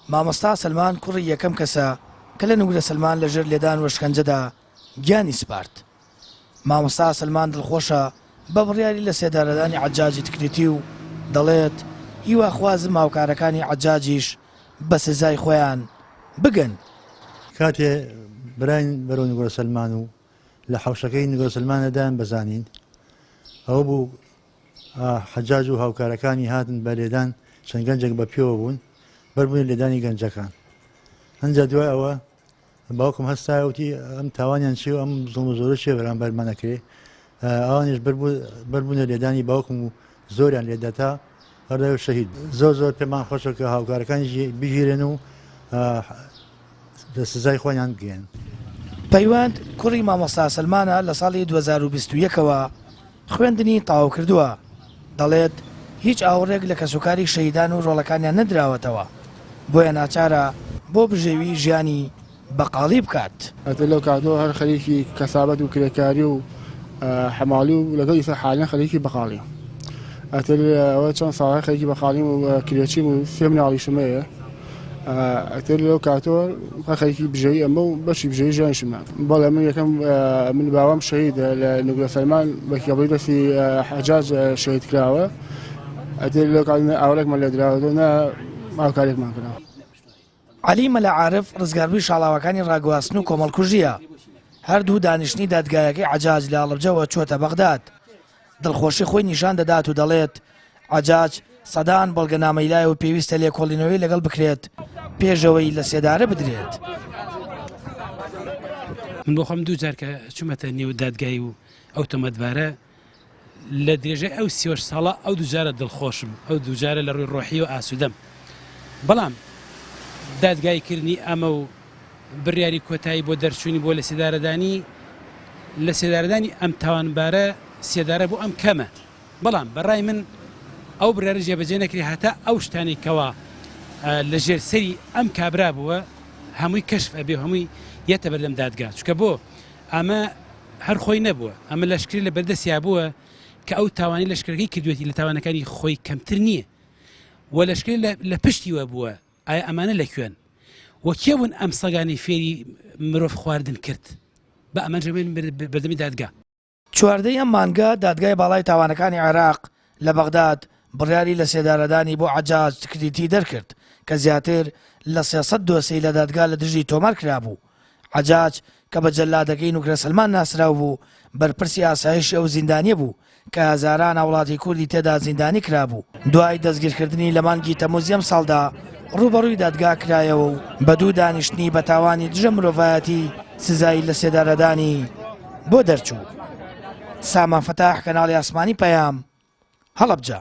مامۆستا سلمان کوڕی یەکەم کەسە کە لە نوگرە سلمان لەژێر لێدان و شکنجەدا گیانی سپارد. مامۆستا سلمان دڵخۆشە بە بڕیاری لە سێدارەدانی حەجاجی تکریتی و دەڵێت هیواخوازم هاوکارەکانی حەجاجیش بە سزای خۆیان بگەن. کاتێ براین بەرەو نوگرە سلمان و لە حەوشەکەی نوگرە سلمانەدان بەزانین ئەوە بوو حەجاج و هاوکارەکانی هاتن بە لێدان چەند گەنجێک بە پێوە بوون بەربوون لێدانی گەنجەکان. هەنجا دوای ئەوە باوکم هەستایوتی ئەم تاوانیان چی و ئەم زوڵم و زۆرە چێ بەرامبەرمانەکرێ ئەوانیش بەربوونە لێدانی باوکم و زۆریان لێدەتا هەردەوە شەهید. زۆر پێمان خۆشە کە هاوکارەکانی بگیرێن و لە سزای خۆیان بگەن. پەیوەند کوڕی مامۆستا سلمانە لە ساڵی 2021ەوە خوێندنی تەواو کردووە. دەڵێت هیچ ئاوڕێک لە کەسوکاری شەهیدان و ڕۆڵەکانیان نەدراوەتەوە بۆیە ناچارە بۆ بژێوی ژیانی بەقاڵی بکات. ئەتر لەو کاتەوە هەر خەریکی کەسابەت و کرێکاری و حەماڵی و لەگەڵ ئیسا حالیان خەریکی بەقاڵی. ئەتر ئەوە چەند ساڵی خەریکی بەقاڵیم و کرێچیم و سێ مناڵیشمەیە. ئەتر لەو کاتەوە خەریکی بژێوی ئەمە و بەشی بژێوی ژیانشمە. بەڵێ من یەکەم من باوام شەهیدە لە نوگرە سلمان بە کێڵی دەستی حەجاج شەهید کراوە. ئەتر لەو کاتە ئاوڕێکمان لێ دراوەتەوە نا هاوکارێکمان کراوە. عەلی مەلا عارف ڕزگاربووی شاڵاوەکانی ڕاگواستن و کۆمەڵکوژیە. هەردوو دانیشتنی دادگایەکەی حەجاج لە ئاڵەبجەوە چۆتە بەغداد. دڵخۆشی خۆی نیشان دەدات و دەڵێت حەجاج سەدان بەڵگەنامەی لایە و پێویستە لێکۆڵینەوەی لەگەڵ بکرێت پێشەوەی لە سێدارە بدرێت. من بۆ خۆم دوو جار کە چوومەتە نێو دادگایی و ئەو تۆمەتبارە لە درێژەی ئەو 38 ساڵە ئەو دووجارە دڵخۆشم ئەو دووجارە لە ڕووی ڕۆحی و ئاسوودەم. بەڵام دادگایکردنی ئەمە و بڕیاری کۆتایی بۆ دەرچوونی بۆ لە سێدارەدانی ئەم تاوانبارە سێدارە بۆ ئەم کەمە. بەڵام بەڕای من ئەو بڕیارە جێبەجێ نەکری هەتا ئەو شتانی کەوا لە ژێر سەری ئەم کابرا بووە هەمووی کەشف ئەبێ هەمووی یەتە بەردەم دادگا چکە بۆ ئەمە هەر خۆی نەبووە ئەمە لەشکری لە بەردەستیا بووە کە ئەو تاوانی لەشکرەکەی کردوێتی لە تاوانەکانی خۆی کەمتر نییە و لەشکری لە پشتیوە بووە. ئایا ئەمانە لەکوێن وەکێ بوون ئەم سەگانی فێری مرۆڤ خواردن کرد بە ئەمە ژەبێن بەردەمی دادگا. 14 ئەم مانگە دادگای باڵای تاوانەکانی عێراق لە بەغداد بڕیاری لە سێدارەدانی بۆ حەجاج تکریتی دەرکرد کە زیاتر لە 300 دۆسەی لە دادگا لە دژی تۆمار کرابوو. حەجاج کە بە جەلادەکەی نوگرە سلمان ناسرااو بوو بەرپرسی ئاسایشی ئەو زیندانیە بوو کە هەزاران وڵاتی کوردی تێدا زیندانی کرابوو. دوای دەستگیرکردنی لە مانگی تەمووز ئەم ساڵدا ڕوبەڕووی دادگا کرایەوە و بە دوو دانیشتنی بە تاوانی دژە مرۆڤایەتی سزایی لە سێدارەدانی بۆ دەرچوو. سامان فەتاح کەناڵی ئاسمانی پەیام هەڵەبجە.